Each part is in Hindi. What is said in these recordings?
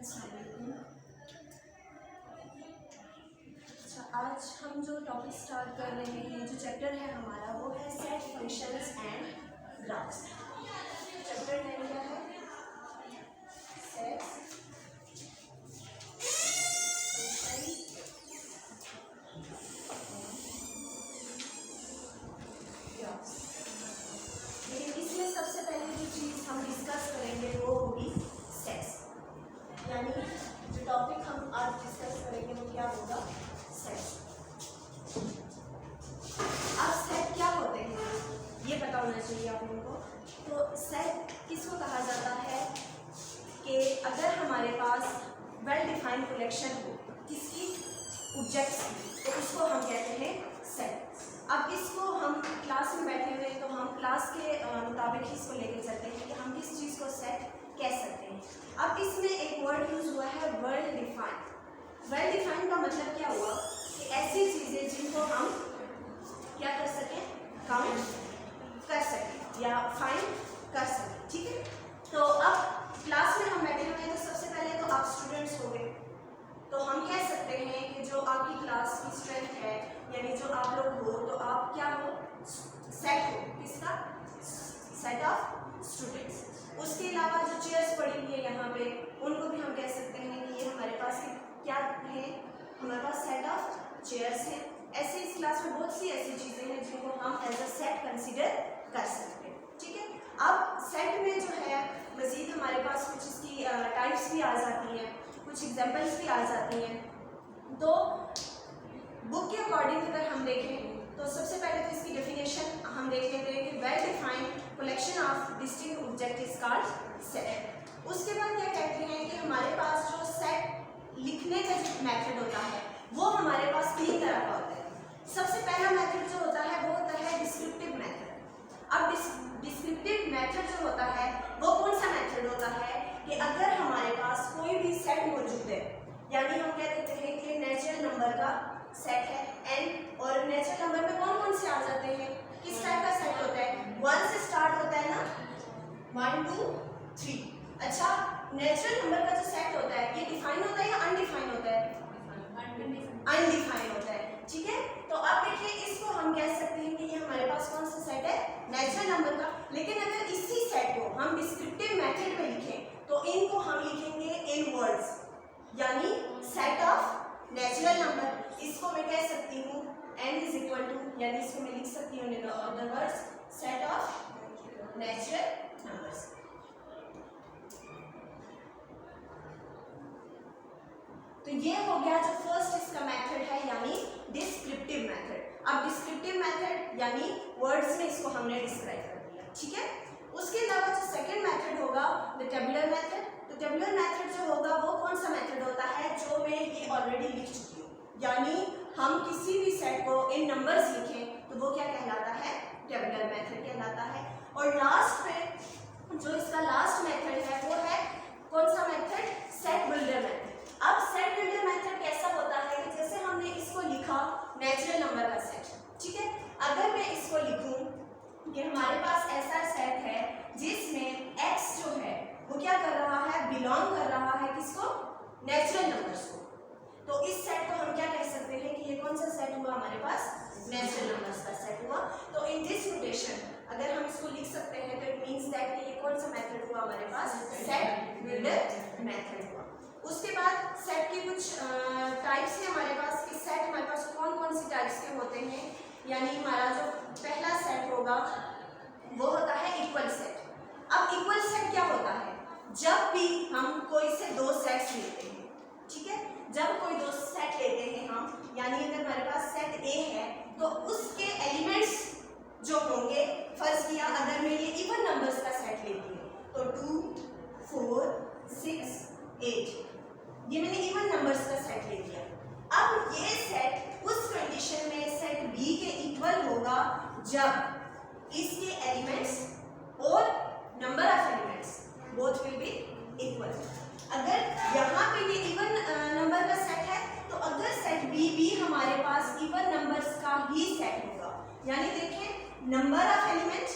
अच्छा, आज हम जो टॉपिक स्टार्ट कर रहे हैं, जो चैप्टर है हमारा, वो है set functions and graphs. Chapter name क्या है? Set graphs. लेकिन इसमें सबसे पहले जो चीज़ हम डिस्कस करेंगे वो होगी सेट्स, यानी जो टॉपिक हम आज डिस्कस करेंगे वो क्या होगा? सेट। अब सेट क्या होते हैं ये पता होना चाहिए आप लोगों को। तो सेट किसको कहा जाता है कि अगर हमारे पास वेल डिफाइंड कलेक्शन हो किसी ऑब्जेक्ट्स की, तो उसको हम कहते हैं सेट। अब इसको हम क्लास में बैठे हुए तो हम क्लास के मुताबिक ही इसको लेके चलते हैं कि हम किस चीज़ को सेट कह सकते हैं। अब इसमें एक वर्ड यूज़ हुआ है वेल डिफाइंड। वेल डिफाइंड का मतलब क्या हुआ कि ऐसी चीज़ें जिनको हम क्या कर सकें, काउंट कर सकें या फाइंड कर सकें। ठीक है, तो अब क्लास में हम बैठे हुए हैं तो सबसे पहले तो आप स्टूडेंट्स हो गए, तो हम कह सकते हैं कि जो आपकी क्लास की स्ट्रेंथ है, यानी जो आप लोग हो, तो आप क्या हो? सेट हो। किसका? Set of students. उसके अलावा जो चेयर्स पड़ी हुई है यहाँ पे, उनको भी हम कह सकते हैं कि ये हमारे पास क्या है? हमारे पास सेट ऑफ चेयर्स हैं। ऐसे इस क्लास में बहुत सी ऐसी चीज़ें हैं जिनको हम एज अ सेट कंसिडर कर सकते हैं। ठीक है, अब सेट में जो है मज़ीद हमारे पास कुछ इसकी टाइप्स भी आ जाती हैं, कुछ एग्जाम्पल्स भी आ जाती हैं। तो बुक के अकॉर्डिंग अगर हम देखें तो सबसे पहले तो इसकी डेफिनेशन हम देख लेते हैं कि well defined collection of distinct object is called set. उसके बाद क्या कहते हैं कि हमारे पास जो सेट लिखने का जो मेथड होता है वो हमारे पास 3 तरह का होता है। सबसे पहला मेथड जो होता है वो होता है डिस्क्रिप्टिव मेथड। अब डिस्क्रिप्टिव मेथड जो होता है वो कौन सा मेथड होता है कि अगर हमारे पास कोई भी सेट मौजूद है, यानी हम कह देते हैं कि नेचुरल नंबर का सेट है n, और नेचुरल नंबर में कौन कौन से आ जाते हैं? किस टाइप का सेट होता है? 1 से स्टार्ट होता है ना, 1 2 3। अच्छा, नेचुरल नंबर का जो सेट होता है ये डिफाइन होता है या अनडिफाइन होता है? अनडिफाइन होता है। ठीक है, तो अब देखिए इसको हम कह सकते हैं कि ये हमारे पास कौन सा सेट है? नेचुरल नंबर का। लेकिन अगर इसी सेट को हम डिस्क्रिप्टिव मेथड में लिखें तो इनको हम लिखेंगे इन वर्ड्स, यानी सेट ऑफ नेचुरल नंबर। इसको मैं कह सकती हूँ n इज इक्वल टू, यानी इसको मैं लिख सकती हूँ in other words set of natural numbers. तो ये हो गया जो फर्स्ट इसका मेथड है, यानी डिस्क्रिप्टिव मेथड। अब डिस्क्रिप्टिव मेथड यानी वर्ड्स में इसको हमने डिस्क्राइब कर दिया। ठीक है, उसके अलावा जो सेकंड मेथड होगा द टेबुलर मेथड। तो टेबुलर मेथड जो होगा वो कौन सा मेथड होता है? जो मैं ये ऑलरेडी लिख चुकी हूँ, यानी हम किसी भी सेट को इन नंबर्स लिखें तो वो क्या कहलाता है? टेबुलर मेथड कहलाता है। और लास्ट में जो इसका लास्ट मेथड है वो है कौन सा मेथड? Set builder method. अब सेट बिल्डर मेथड कैसा होता है कि जैसे हमने इसको लिखा नेचुरल नंबर का सेट, ठीक है, अगर मैं इसको लिखूं कि हमारे पास ऐसा सेट है जिसमें x जो है वो क्या कर रहा है? बिलोंग कर रहा है किसको? नेचुरल नंबर्स को। तो इस सेट को हम क्या कह सकते हैं कि ये कौन सा सेट हुआ? हमारे पास नेचुरल नंबर्स का सेट हुआ। तो इन दिस नोटेशन अगर हम इसको लिख सकते हैं तो इट मींस दैट कि ये कौन सा मेथड हुआ हमारे पास? सेट बिल्डर मेथड हुआ। उसके बाद सेट की कुछ टाइप्स हैं हमारे पास कि सेट हमारे पास कौन कौन सी टाइप्स के होते हैं। यानी हमारा जो पहला सेट होगा वो होता है इक्वल सेट। अब इक्वल सेट क्या होता है? जब भी हम कोई से 2 सेट्स लेते हैं, ठीक है, जब कोई 2 सेट लेते हैं हम, यानी अगर हमारे पास सेट ए है तो उसके एलिमेंट्स जो होंगे, फर्ज किया अगर मैं ये इवन नंबर्स का सेट लेती हूँ तो 2 4 6 8, ये मैंने इवन नंबर्स का सेट ले लिया। अब ये सेट उस कंडीशन में सेट बी के इक्वल होगा जब इसके एलिमेंट्स और number of elements both will be equal. अगर यहाँ पे ये इवन नंबर का सेट है तो अगर सेट बी भी हमारे पास इवन नंबर्स का ही सेट होगा, यानी देखिए नंबर ऑफ एलिमेंट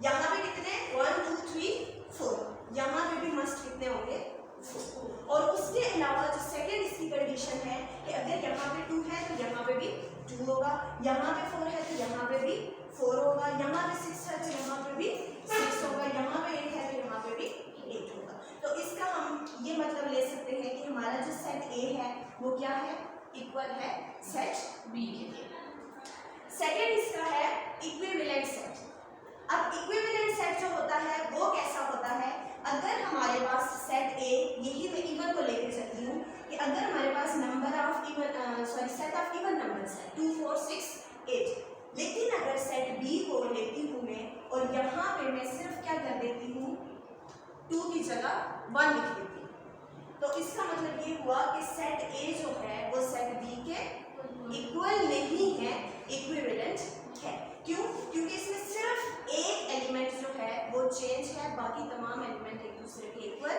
यहाँ पे कितने 1 2 3 4, यहाँ पे भी मस्ट कितने होंगे 4, और कंडीशन है कि अगर यहाँ पे 2 है तो यहाँ पे भी 2 होगा, यहाँ पे 4 है तो यहाँ पे भी 4 होगा, यहाँ पे 6 है तो यहाँ पे भी 6 होगा, यहाँ पे 8 है तो यहाँ पे भी 8 होगा। तो इसका हम ये मतलब ले सकते हैं कि हमारा जो सेट ए है वो क्या है, इक्वल है सेट बी के। सेकेंड इसका है इक्विवेलेंट सेट। अब इक्विवेलेंट सेट जो होता है वो कैसा होता है, अगर हमारे पास सेट ए, यही मैं इवन को लेकर चलती हूँ कि अगर हमारे पास number of even set of even numbers है 2 4 6 8, लेकिन अगर सेट बी को लेती हूँ मैं और यहाँ पे मैं सिर्फ क्या कर देती हूँ, 2 की जगह 1 लिख देती हूँ, तो इसका मतलब ये हुआ कि सेट ए जो है वो सेट बी के इक्वल नहीं है, इक्विवेलेंट है। क्यों? क्योंकि इसमें सिर्फ एक एलिमेंट जो है वो चेंज है, बाकी तमाम एलिमेंट एक दूसरे के इक्वल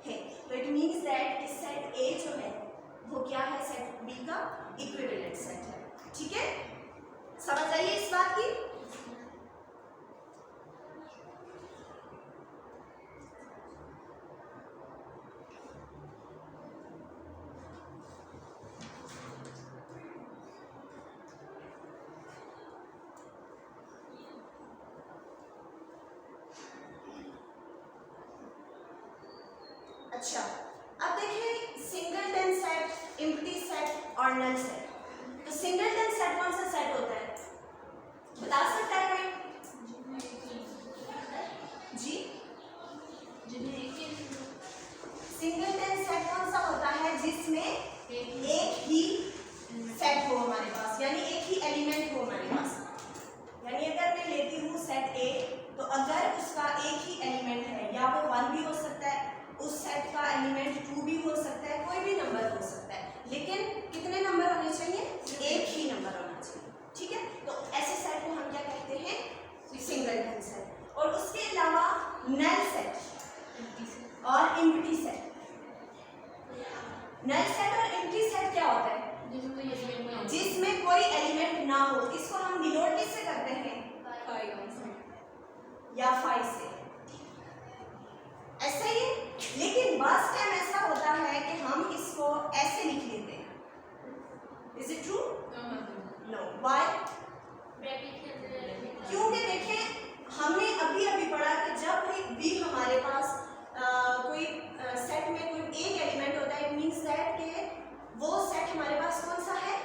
है। तो इट मींस दैट कि सेट ए जो है वो क्या है, सेट बी का इक्विवेलेंट सेट है। ठीक है, समझ आइए इस बात की। अच्छा, अब देखिए सिंगलटन सेट, एम्प्टी सेट और नल सेट। तो सिंगलटन सेट कौन सा सेट होता है, बता सकता है कोई? जी, सिंगलटन सेट कौन सा होता है जिसमें एक ही सेट हो हमारे पास, यानी एक ही एलिमेंट हो हमारे पास। यानी अगर मैं लेती हूँ सेट ए, तो अगर उसका एक ही एलिमेंट है, या वो 1 भी हो सकता है, उस सेट का एलिमेंट 2 भी हो सकता है, कोई भी नंबर हो सकता है, लेकिन कितने नंबर होने चाहिए, एक ही नंबर होना चाहिए। ठीक है, तो ऐसे सेट को हम क्या कहते हैं, सिंगलटन सेट। और उसके अलावा नल सेट और एम्प्टी सेट। नल सेट और एम्प्टी सेट क्या होता है, जिसमें कोई एलिमेंट ना हो। इसको हम डिनोट किससे करते हैं, या 5 से, ऐसा ही। लेकिन बस टाइम ऐसा होता है कि हम इसको ऐसे लिख लेते हैं। Is it true? No, why? क्योंकि देखें हमने अभी अभी पढ़ा कि जब भी हमारे पास कोई सेट में कोई एक एलिमेंट होता है, इट मींस दैट कि वो सेट हमारे पास कौन सा है,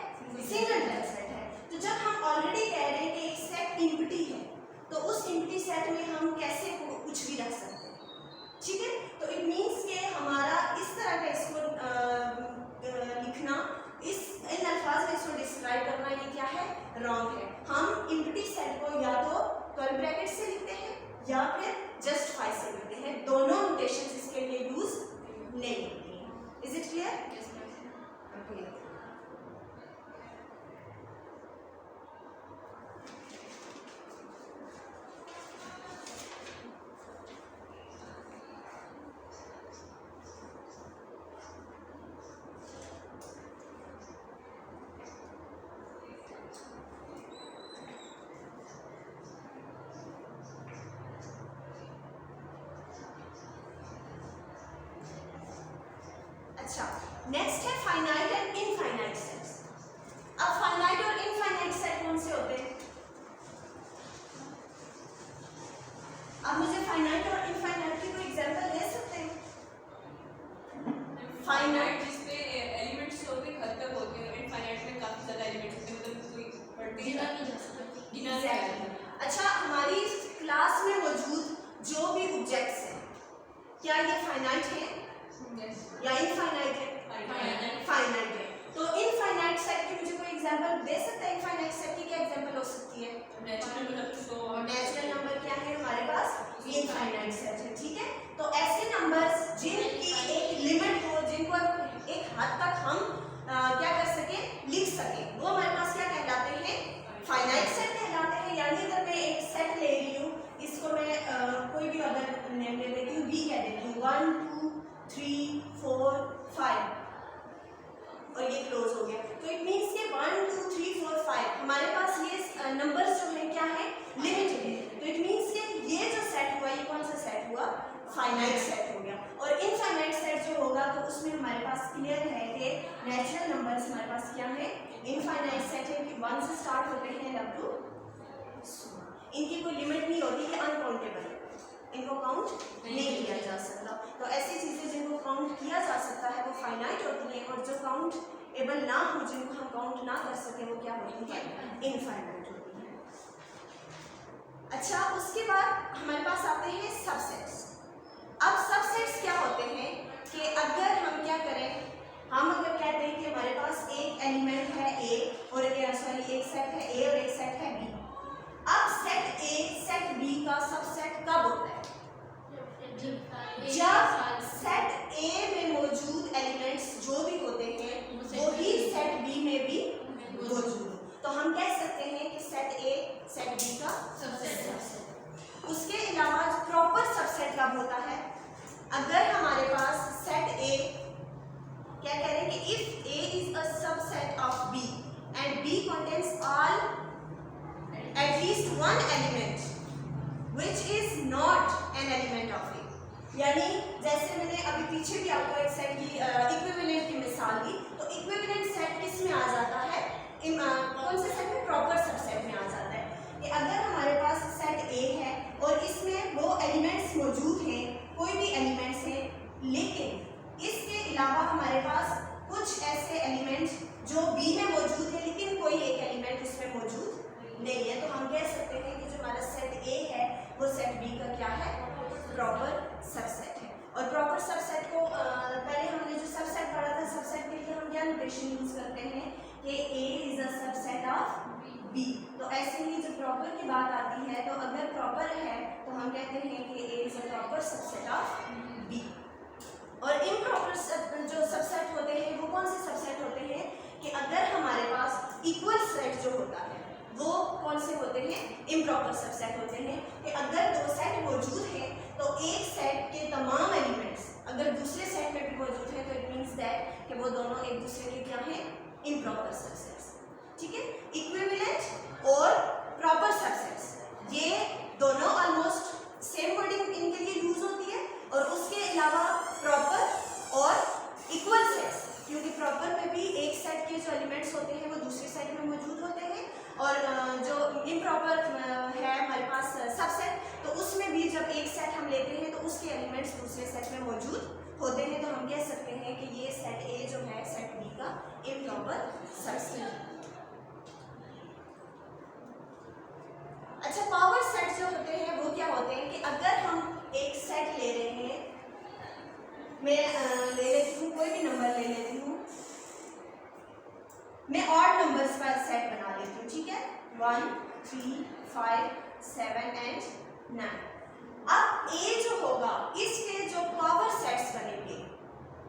सिंगलटन सेट है। तो जब हम ऑलरेडी कह रहे हैं कि एक सेट एम्प्टी है, तो उस एम्प्टी सेट में हम कैसे कुछ भी रख सकते हैं। ठीक है, तो इट मींस के हमारा इस तरह का इसको लिखना, इन अल्फाज में इसको डिस्क्राइब करना, ये क्या है, रॉन्ग है। हम एम्प्टी सेट को या तो कर्ली ब्रैकेट से लिखते हैं या फिर जस्ट 5 से लिखते हैं, दोनों नोटेशंस इसके लिए यूज नहीं होती हैं। Is it clear? ओके। अच्छा, नेक्स्ट है फाइनाइट एंड इनफाइनाइट सेट्स। अब फाइनाइट और इनफाइनाइट सेट कौन से होते हैं? अब मुझे फाइनाइट और इनफाइनाइट की कोई एग्जांपल दे सकते हैं? फाइनाइट जिसपे एलिमेंट्स होते हैं खत्म होते हैं, इनफाइनाइट में काफी ज्यादा एलिमेंट्स होते हैं, मतलब कोई बढ़ते गिना नहीं जा सकता, गिना नहीं जा सकता। अच्छा, हमारी क्लास में मौजूद जो भी ऑब्जेक्ट्स हैं, क्या ये फाइनाइट है या इनफाइनाइट है? फाइनाइट है। तो इनफाइनाइट सेट की मुझे कोई एग्जांपल दे सकता है? इनफाइनाइट सेट की क्या एग्जांपल हो सकती है? नेचुरल नंबर क्या है हमारे पास? इनफाइनाइट सेट है। ठीक है, तो ऐसे नंबर्स जिनकी एक लिमिट हो, जिनको एक हद तक हम क्या कर सके, लिख सके, वो हमारे पास क्या कहलाते हैं? फाइनाइट सेट कहलाते हैं। यानी अगर मैं एक सेट ले रही हूँ, इसको मैं कोई भी अगर नेम ले लेती हूँ, बी कह देती हूँ, 1 2 3 4 5 और ये क्लोज हो गया, तो इट मींस के 1 2 3 4 5 हमारे पास ये नंबर्स जो है क्या है, लिमिटेड है। तो इट मींस के ये जो सेट हुआ, ये कौन सा सेट हुआ? फाइनाइट सेट हो गया। और इनफाइनाइट सेट जो होगा तो उसमें हमारे पास क्लियर है कि नेचुरल नंबर्स हमारे पास क्या है, इनफाइनाइट सेट है कि 1 से स्टार्ट होते हैं अप टू, इनकी कोई लिमिट नहीं होती, ये अनकाउंटेबल, इनको काउंट नहीं किया जा सकता। तो ऐसी चीज़ें जिनको काउंट किया जा सकता है वो फाइनाइट होती हैं, और जो काउंटेबल ना हो, जिनको हम काउंट ना कर सकें, वो क्या होती है, इनफाइनाइट होती है। अच्छा, उसके बाद हमारे पास आते हैं सबसेट्स। अब सबसेट्स क्या होते हैं कि अगर हम क्या करें, हम अगर कहते हैं कि हमारे पास एक एलिमेंट है ए और एक सेट है ए और एक सेट है बी। अब सेट ए सेट बी का सबसेट कब होता है, जब सेट ए में मौजूद एलिमेंट्स जो भी होते हैं वो ही सेट बी में भी मौजूद हो। तो हम कह सकते हैं कि सेट ए सेट बी का सबसेट। उसके अलावा प्रॉपर सबसेट कब होता है, अगर हमारे पास सेट ए, क्या कह रहे हैं कि if A is a subset of B and B contains all at least one element which is not an element of A। यानी जैसे मैंने अभी पीछे भी आपको एक सेट की इक्विवेलेंट की मिसाल दी, तो इक्विवेलेंट सेट किस में आ जाता है, कौन से सेट में, प्रॉपर सबसेट में आ जाता है। कि अगर हमारे पास सेट ए है और इसमें वो एलिमेंट्स मौजूद हैं, कोई भी एलिमेंट्स हैं, लेकिन इसके अलावा हमारे पास कुछ ऐसे एलिमेंट्स जो बी में मौजूद है लेकिन कोई एक एलिमेंट उसमें मौजूद नहीं है, तो हम कह सकते हैं कि जो हमारा सेट ए है वो सेट बी का क्या है, प्रॉपर सबसेट है। और प्रॉपर सबसेट को पहले हमने जो सबसेट पढ़ा था, सबसेट के लिए हम क्या नोटेशन यूज करते हैं कि A is a subset of B. तो ऐसे ही जब प्रॉपर की बात आती है, तो अगर प्रॉपर है तो हम कहते हैं कि A is a proper subset of B. और इम्प्रॉपर जो सबसेट होते हैं वो कौन से सबसेट होते हैं कि अगर हमारे पास इक्वल सेट जो होता है वो कौन से होते हैं, इम्प्रॉपर सबसेट होते हैं। कि अगर दो सेट मौजूद हैं तो एक सेट के तमाम एलिमेंट्स अगर दूसरे सेट में भी मौजूद हैं, तो इट मींस दैट कि वो दोनों एक दूसरे के क्या हैं, इम्प्रॉपर सबसेट्स। ठीक है, इक्विवेलेंट और प्रॉपर सबसेट्स, ये दोनों ऑलमोस्ट सेम वर्डिंग इनके लिए यूज होती है। और उसके अलावा प्रॉपर और इक्वल सेट्स, क्योंकि प्रॉपर में भी एक सेट के जो एलिमेंट्स होते हैं वो दूसरे सेट में मौजूद होते हैं, और जो इम्प्रॉपर है हमारे पास सबसेट, तो उसमें भी जब एक सेट हम लेते हैं तो उसके एलिमेंट्स दूसरे सेट में मौजूद होते हैं। तो हम कह सकते हैं कि ये सेट ए जो है सेट बी का इम्प्रॉपर सबसेट है। अच्छा, पावर सेट जो होते हैं वो क्या होते हैं कि अगर हम एक सेट ले रहे हैं, मैं ले लेती हूँ, कोई भी नंबर ले लेती हूँ, मैं ऑड नंबर्स का सेट बना लेती हूँ, ठीक है, 1 3 5 7 एंड 9। अब ए जो होगा, इसके जो पावर सेट्स बनेंगे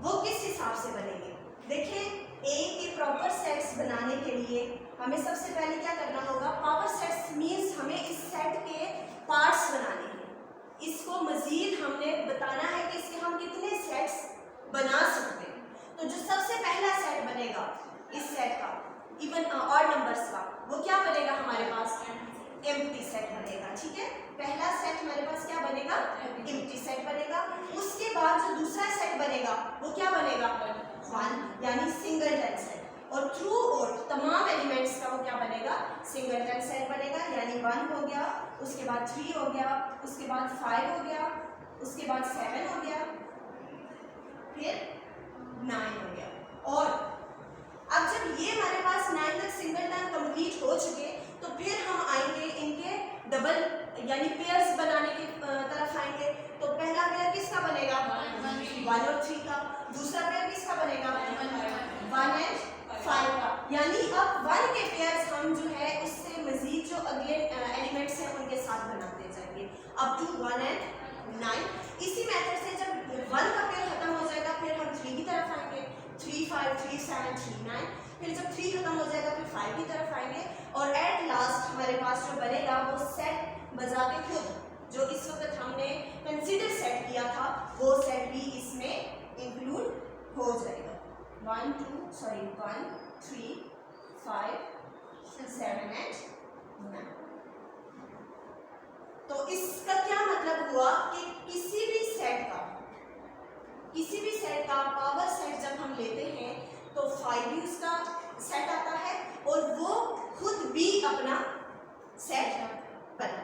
वो किस हिसाब से बनेंगे, देखिए ए के प्रॉपर सेट्स बनाने के लिए हमें सबसे पहले क्या करना होगा, पावर सेट्स मींस हमें इस सेट के पार्ट्स बनाने हैं, इसको मजीद हमने बताना है कि इसके हम कितने सेट्स बना सकते हैं। तो जो सबसे पहला सेट बनेगा इस सेट का, इवन ऑड नंबर्स का, वो क्या बनेगा हमारे पास, एम्प्टी सेट बनेगा। ठीक है, पहला सेट हमारे पास क्या बनेगा, एम्प्टी सेट बनेगा। उसके बाद जो दूसरा सेट बनेगा वो क्या बनेगा, 1 यानी सिंगलटन सेट। और थ्रू और तमाम एलिमेंट्स का वो क्या बनेगा, सिंगलटन सेट बनेगा, यानी 1 हो गया, उसके बाद 3 हो गया, उसके बाद 5 हो गया, उसके बाद 7 हो गया, फिर 9 हो गया। और अब जब ये हमारे पास 9 तक सिंगलटन कंप्लीट हो चुके, तो फिर हम आएंगे इनके डबल यानी पेयर्स बनाने की तरफ आएंगे। तो पहला पेयर किसका बनेगा, 1 और 3 का। दूसरा पेयर किसका बनेगा, 1 एंड 5 का। यानी अब 1 के पेयर्स हम जो है उससे मजीद जो अगले एलिमेंट्स हैं उनके साथ बनाते जाएंगे, अप टू 1 एंड 9। इसी मेथड से जब 1 का पेयर खत्म हो जाएगा, फिर हम 3 की तरफ आएंगे, 3 5 3 7 3 9। फिर जब 3 खत्म हो जाएगा, फिर 5 की तरफ आएंगे, और एट लास्ट हमारे पास जो बनेगा वो सेट बजा के खुद जो इस वक्त हमने कंसीडर सेट किया था वो सेट भी इसमें इंक्लूड हो जाएगा। 1 3 5 7 एंड 9। तो इसका क्या मतलब हुआ कि किसी भी सेट का पावर सेट जब हम लेते हैं तो सेट बना।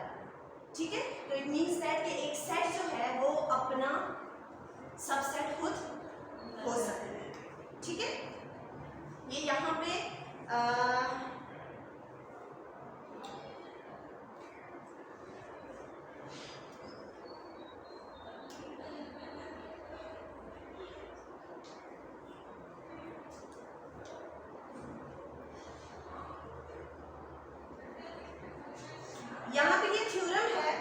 ठीक है, तो इट मीन्स दैट कि एक सेट जो है वो अपना सबसेट खुद हो सकता है। ठीक है, ये यहाँ पे यहाँ पे ये थ्योरम है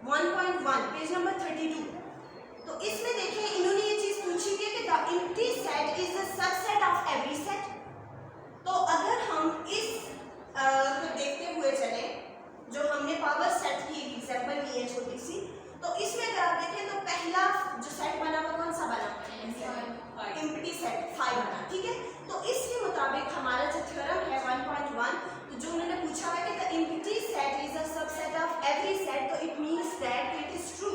1.1 पेज नंबर 32। तो इसमें देखें इन्होंने ये चीज पूछी है कि the empty set is the subset of every set. तो अगर हम इस को देखते हुए चले, जो हमने पावर सेट की एक एग्जांपल ली है छोटी सी, तो इसमें अगर आप देखें तो पहला जो सेट बना वो कौन सा बना? एम्प्टी सेट 5 बना। ठीक है, तो इसके मुताबिक हमारा जो थ्योरम है 1.1, तो जो उन्होंने पूछा है कि the empty set is a subset of every set, तो it means that it is true.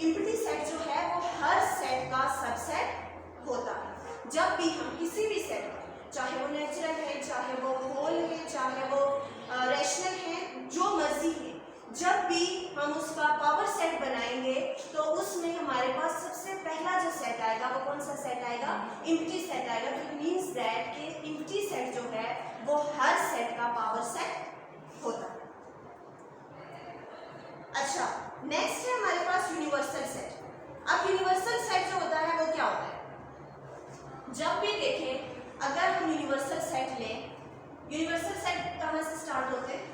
Empty set जो है वो हर सेट का सबसेट होता है। जब भी हम किसी भी सेट, चाहे वो नेचुरल है, चाहे वो होल है, चाहे वो रैशनल है, जो मर्जी है, जब भी हम उसका पावर सेट बनाएंगे तो उसमें हमारे पास सबसे पहला जो सेट आएगा वो कौन सा सेट आएगा? एम्प्टी सेट आएगा। तो इट मींस दैट कि एम्प्टी सेट जो है वो हर सेट का पावर सेट होता है। अच्छा, नेक्स्ट है हमारे पास यूनिवर्सल सेट। अब यूनिवर्सल सेट जो होता है वो क्या होता है? जब भी देखें, अगर हम यूनिवर्सल सेट लें, यूनिवर्सल सेट कहाँ से स्टार्ट होते हैं?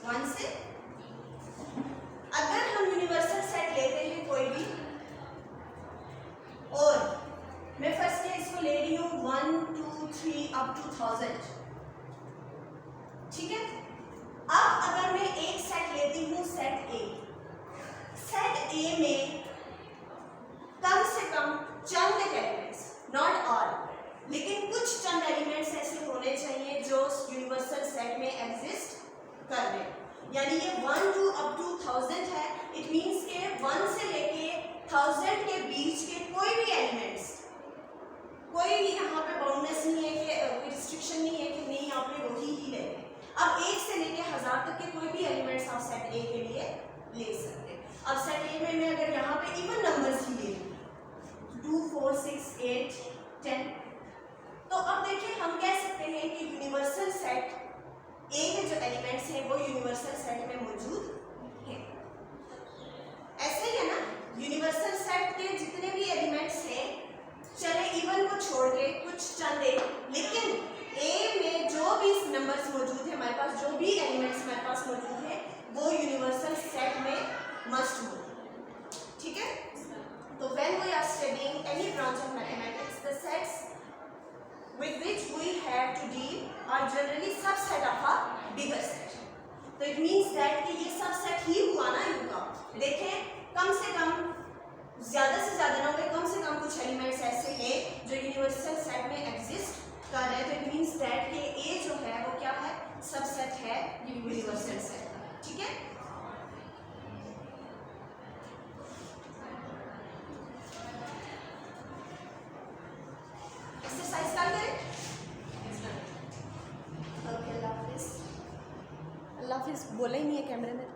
1 से। अगर हम यूनिवर्सल सेट लेते हैं कोई भी, और मैं फर्स्ट के इसको ले रही हूँ 1 2 3 अप टू 1000। ठीक है, अब अगर मैं एक सेट लेती हूँ, सेट ए, सेट ए में कम से कम चंद एलिमेंट्स, नॉट ऑल, लेकिन कुछ चंद एलिमेंट्स ऐसे होने चाहिए जो यूनिवर्सल सेट में एग्जिस्ट कर रहे हैं। यानी ये 1 टू अप टू 1000 है। इट मींस के 1 से लेके 1000 के बीच के कोई भी एलिमेंट्स, कोई यहाँ पे बाउंडनेस नहीं है कि कोई रिस्ट्रिक्शन नहीं है कि नहीं आपने वही ही लेने। अब 1 से लेके 1000 तक के कोई भी एलिमेंट्स आप सेट ए के लिए ले सकते हैं। अब सेट ए में मैं अगर यहाँ पे इवन नंबर्स ही ले लूँ 2 4 6 8 10, तो अब देखिए हम कह सकते हैं कि यूनिवर्सल सेट ए के जो एलिमेंट्स हैं वो यूनिवर्सल सेट में मौजूद हैं। ऐसे ही है ना, यूनिवर्सल सेट के जितने भी एलिमेंट्स हैं, चले इवन को छोड़ के कुछ चंद, लेकिन ए में जो भी नंबर्स मौजूद है हमारे पास, जो भी एलिमेंट्स हमारे पास मौजूद है, वो यूनिवर्सल सेट में मस्ट हो। ठीक है, तो when we are studying any branch of mathematics, the sets with which we have to deal are generally subset of a bigger set. तो it means that कि ये सबसेट ही हुआ ना इनका। देखें, कम से कम, ज़्यादा से ज़्यादा ना, कम से कम कुछ एलिमेंट्स ऐसे हैं जो यूनिवर्सल सेट में एग्जिस्ट कर रहे हैं। तो इट मीन्स दैट कि ए जो है वो क्या है? सबसेट है यूनिवर्सल सेट का। ठीक है, एक्सरसाइज कर करें। ओके, अल्लाह हाफिज़। अल्लाह हाफिज़ बोला ही नहीं है कैमरे में।